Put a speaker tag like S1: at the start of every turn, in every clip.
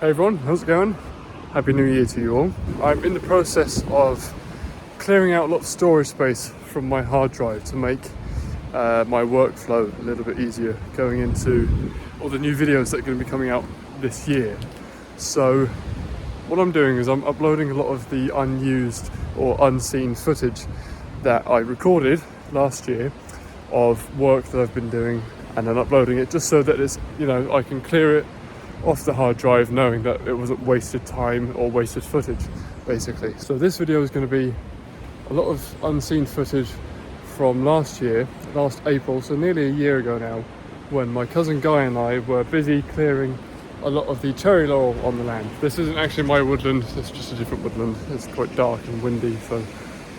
S1: Hey everyone, how's it going? Happy New Year to you all. I'm in the process of clearing out a lot of storage space from my hard drive to make my workflow a little bit easier going into all the new videos that are going to be coming out this year. So what I'm doing is I'm uploading a lot of the unused or unseen footage that I recorded last year of work that I've been doing, and then uploading it just so that it's, I can clear it off the hard drive knowing that it wasn't wasted time or wasted footage, basically. So this video is going to be a lot of unseen footage from last April, so nearly a year ago now, when my cousin Guy and I were busy clearing a lot of the cherry laurel on the land. This isn't actually my woodland, it's just a different woodland. It's quite dark and windy, so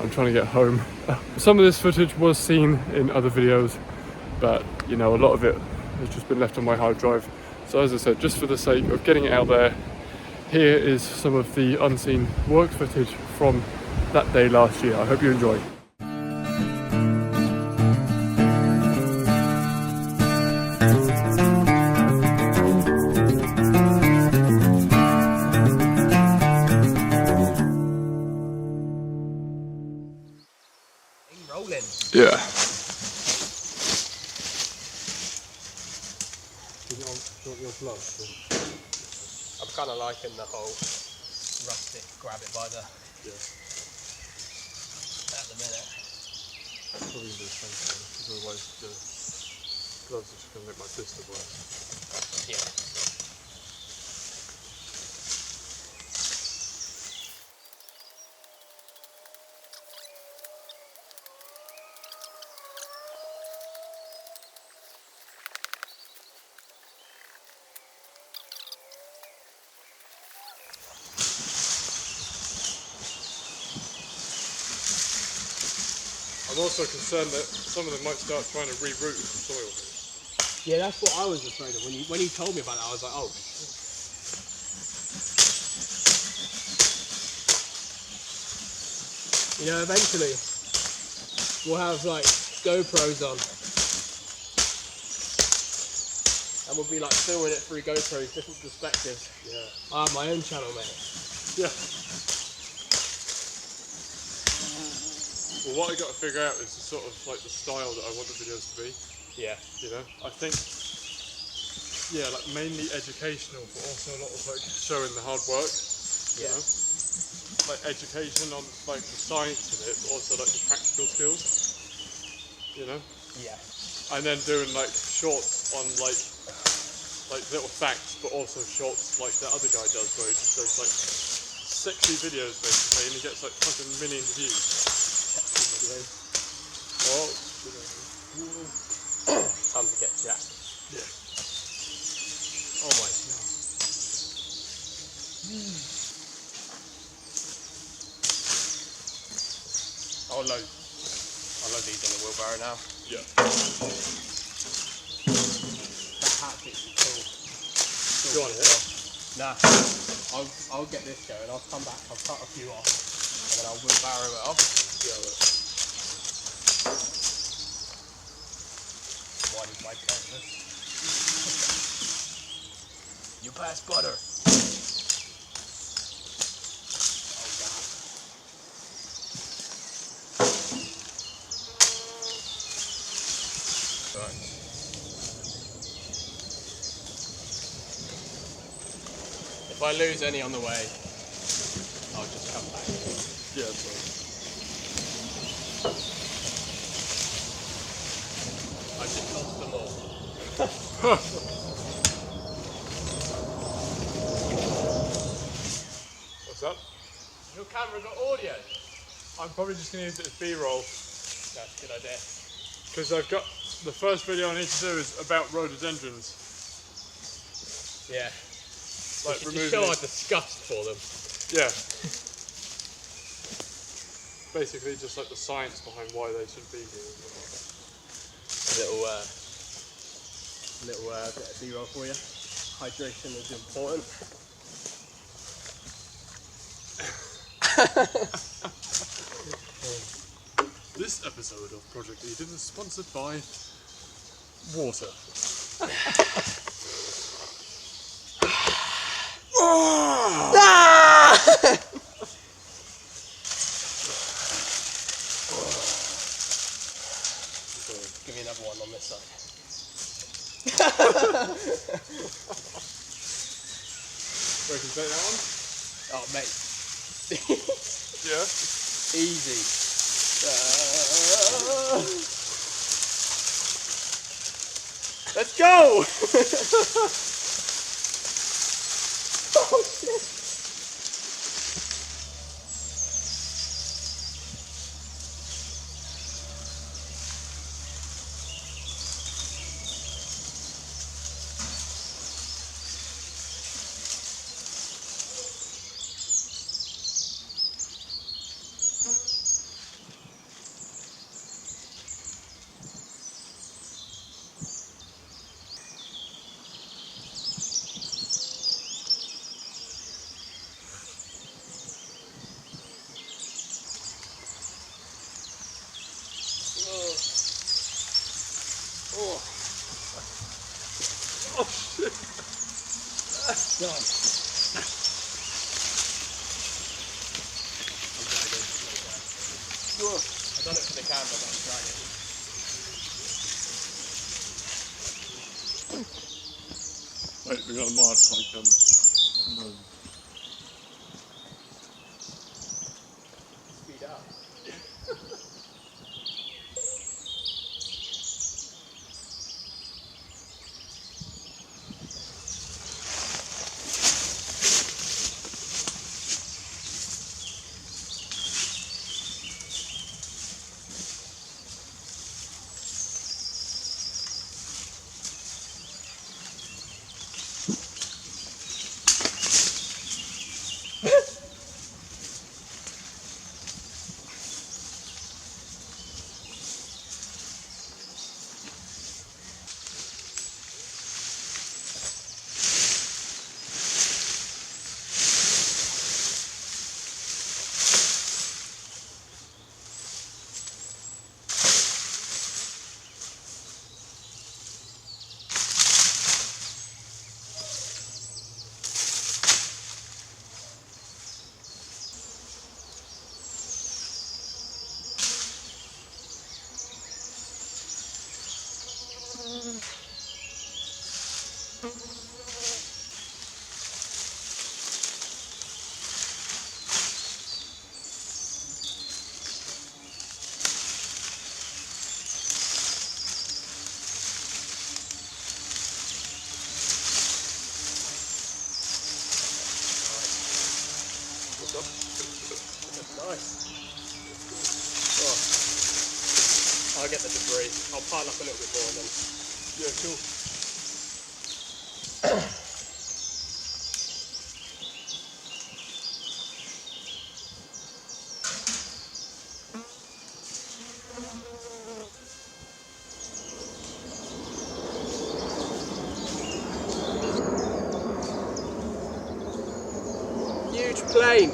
S1: I'm trying to get home. Some of this footage was seen in other videos, but a lot of it has just been left on my hard drive. So as I said, just for the sake of getting it out there, here is some of the unseen work footage from that day last year. I hope you enjoy.
S2: Rolling.
S1: Yeah.
S2: I'm kind of liking the whole rustic grab it by the at the minute.
S1: Probably going to be the same thing, because otherwise the gloves are just going to make my sister worse.
S2: Yeah.
S1: I'm also concerned that some of them might start trying to reroot the soil.
S2: Yeah, that's what I was afraid of. When you told me about it, I was like, oh. Eventually we'll have like GoPros on, and we'll be like filming it through GoPros, different perspectives.
S1: Yeah.
S2: I have my own channel, mate.
S1: Yeah. Well, what I got to figure out is the sort of like the style that I want the videos to be.
S2: Yeah.
S1: I think, like mainly educational, but also a lot of like showing the hard work.
S2: Yeah.
S1: Like education on like the science of it, but also like the practical skills.
S2: Yeah.
S1: And then doing like shorts on like little facts, but also shorts like that other guy does, where he just does like 60 videos basically, and he gets like fucking millions of views. Well,
S2: time to get jacked.
S1: Yeah.
S2: Oh my god. I'll load these on the wheelbarrow now.
S1: Yeah.
S2: That hat's actually cool.
S1: You want it?
S2: Nah. I'll get this going. I'll come back. I'll cut a few off, and then I'll wheelbarrow it off.
S1: Yeah.
S2: What is my purpose? You pass butter. Oh god. Right. If I lose any on the way, I'll just come back.
S1: Yeah, that's right.
S2: I just lost them all.
S1: What's that?
S2: Your camera got audio.
S1: I'm probably just going to use it as B-roll.
S2: That's a good idea.
S1: Because I've got, the first video I need to do is about rhododendrons.
S2: Yeah.
S1: Like
S2: Just
S1: removing
S2: show
S1: it.
S2: our disgust for them.
S1: Yeah. Basically just like the science behind why they should be here.
S2: Little bit of B-roll for you. Hydration is important.
S1: This episode of Project Eden is sponsored by water. Oh! Where can you take that one?
S2: Oh, mate.
S1: Yeah.
S2: Easy. Let's go! Oh shit! Oh,
S1: Oh shit.
S2: done. I've done it for the camera, but I'm dragging.
S1: Wait, we got a mark like no.
S2: Speed up. Nice. Oh, I'll get the debris. I'll pile up a little bit more and then.
S1: Yeah, cool.
S2: Huge plane.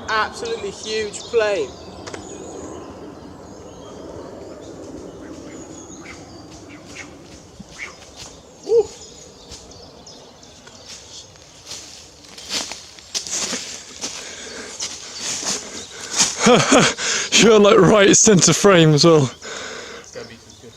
S2: Absolutely huge plane. Woo.
S1: You're like right centre frame as well.
S2: It's gonna be good.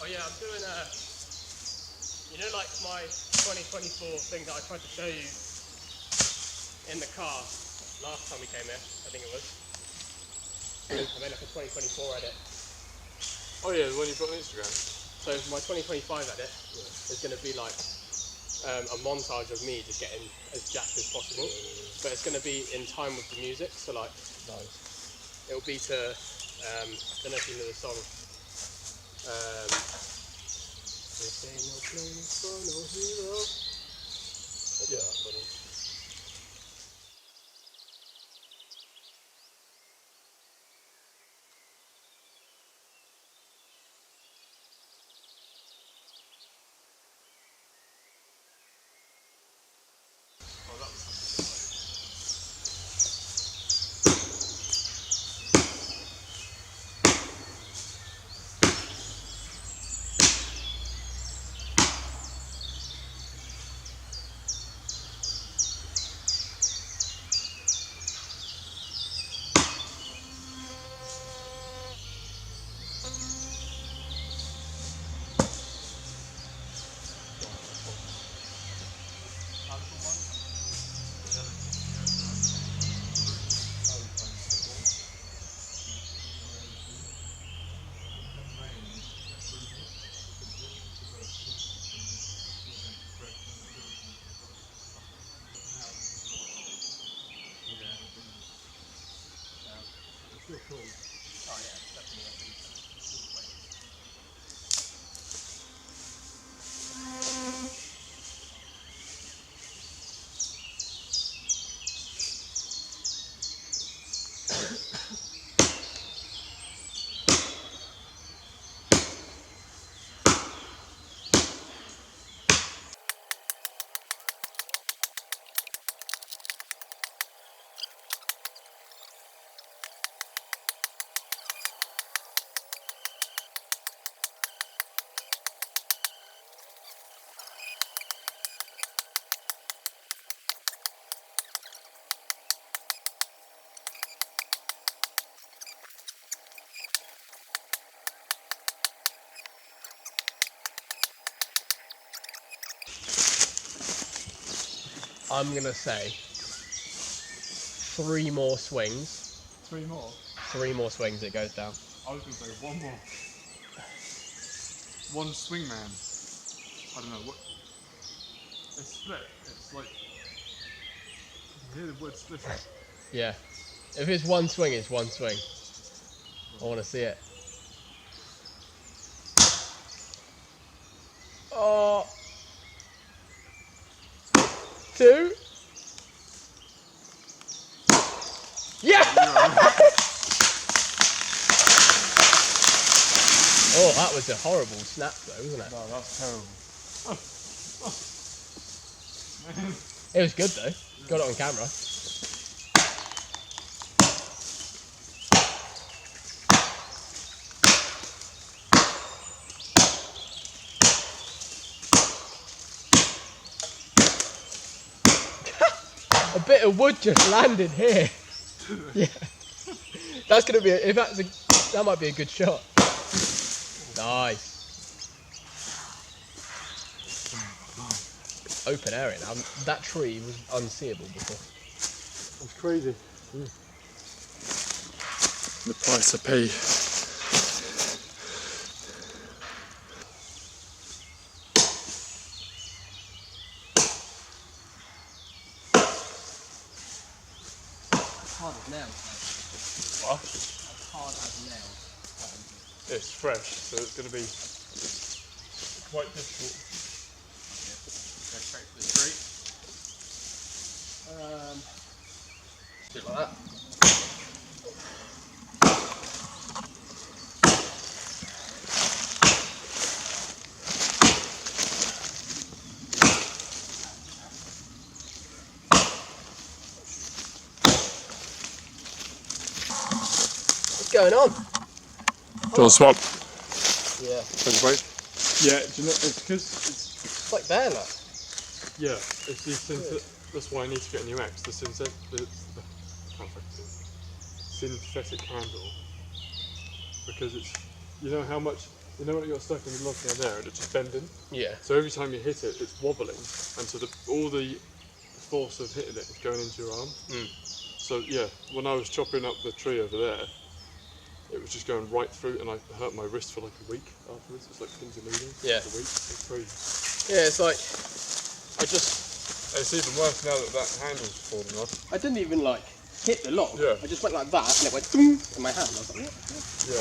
S2: Oh yeah, I'm doing you know, like my 2024 thing that I tried to show you in the car last time we came here, I think it was. I made like a 2024 edit.
S1: Oh yeah, the one you've got on Instagram.
S2: So my 2025 edit is going to be like a montage of me just getting as jacked as possible, but it's going to be in time with the music. So like, it'll be to I don't know if you know the song. This ain't no place for no hero. Yeah, buddy. I'm going to say 3 more swings.
S1: 3 more?
S2: 3 more swings, it goes down.
S1: I was going to say 1 more. 1 swing, man. I don't know what. It's split. It's like. You can hear the wood splitting.
S2: Yeah. If it's 1 swing, it's 1 swing. I want to see it. Oh. 2. Yeah! Oh, that was a horrible snap though, wasn't it?
S1: No, that's terrible.
S2: It was good though. Got it on camera. A bit of wood just landed here. Yeah. That's gonna be that might be a good shot. Nice. Open area now. That tree was unseeable before.
S1: That's crazy. The price I pay.
S2: Hard as nails, mate.
S1: What?
S2: As hard as nails.
S1: It's fresh, so it's going to be quite difficult.
S2: Go straight for the tree. Do it like that. What's going on?
S1: Do you want to swap?
S2: Yeah.
S1: Take a break? Yeah, do you know, it's because
S2: It's like there, look.
S1: yeah, it's the that's why I need to get a new axe. The synthetic handle, because it's, you know how much, you know when it got stuck in the log down there and it's just bending.
S2: Yeah.
S1: So every time you hit it, it's wobbling, and so all the force of hitting it is going into your arm. So yeah, when I was chopping up the tree over there, it was just going right through, and I hurt my wrist for like a week afterwards. It's like pins and needles.
S2: Yeah.
S1: For a week. It's crazy.
S2: Yeah, it's like
S1: It's even worse now that that handle's fallen off.
S2: I didn't even like hit the log.
S1: Yeah.
S2: I just went like that and it went boom in my hand. I was like, what?
S1: Yeah.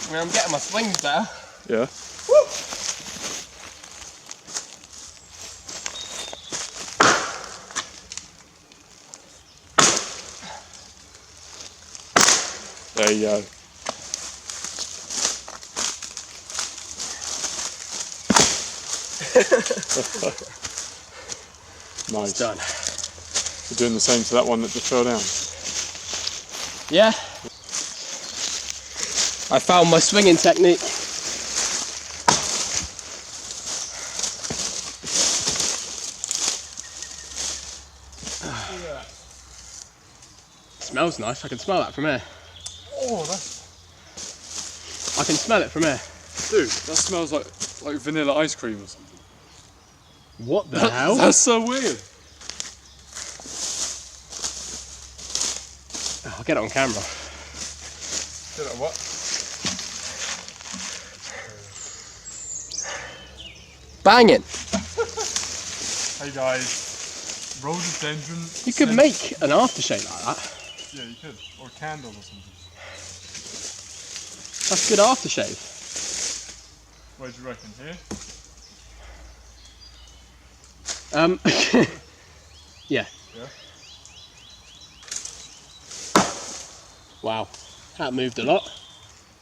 S2: I mean, I'm getting my swings there.
S1: Yeah.
S2: Woo!
S1: There you go. Nice.
S2: Done.
S1: You're doing the same to that one that just fell down.
S2: Yeah. I found my swinging technique. Smells nice. I can smell that from here.
S1: Oh,
S2: I can smell it from here.
S1: dude, that smells like vanilla ice cream or something.
S2: What the hell?
S1: That's so weird.
S2: Oh, I'll get it on camera.
S1: Did it what?
S2: Banging.
S1: Hey guys, rhododendron.
S2: You could make an aftershave like that.
S1: Yeah, you could, or a candle or something.
S2: That's good aftershave.
S1: Where do you reckon? Here?
S2: Yeah.
S1: Yeah.
S2: Wow, that moved a lot.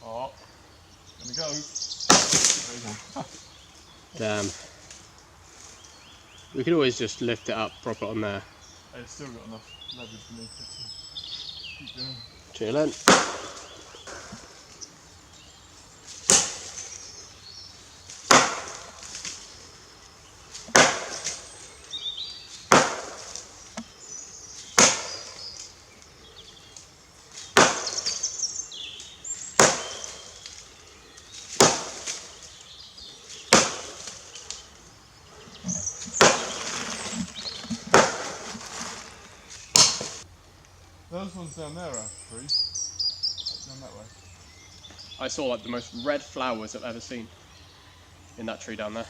S1: Oh, there we go.
S2: Damn. We could always just lift it up, prop it on there.
S1: It's still got enough leverage beneath it to keep going.
S2: Chillin'.
S1: those ones down there are trees. Down that way.
S2: I saw like the most red flowers I've ever seen in that tree down there.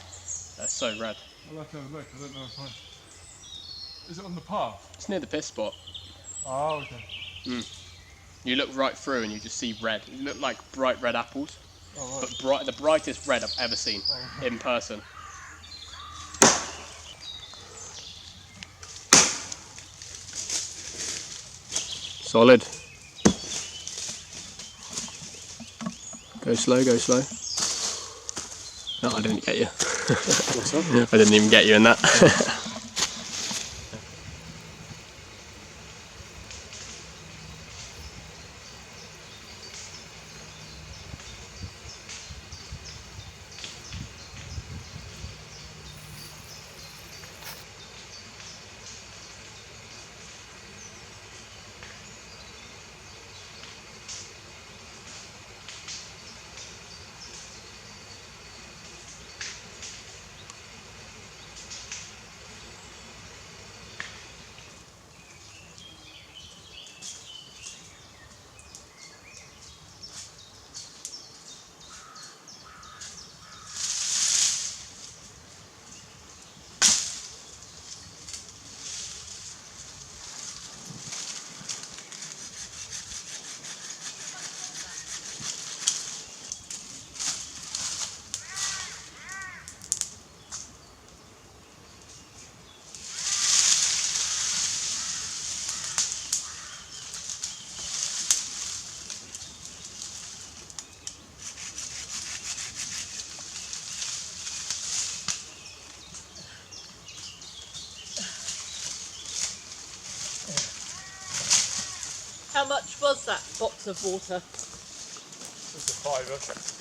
S2: They're so red.
S1: I'll have to have a look. I don't know if I. Is it on the path?
S2: It's near the piss spot.
S1: Oh, okay.
S2: You look right through and you just see red. It look like bright red apples,
S1: Oh, right.
S2: but the brightest red I've ever seen in person. Solid. Go slow, go slow. No, I didn't get you.
S1: What's up?
S2: I didn't even get you in that.
S3: How much was that box of water?
S1: It's a £5.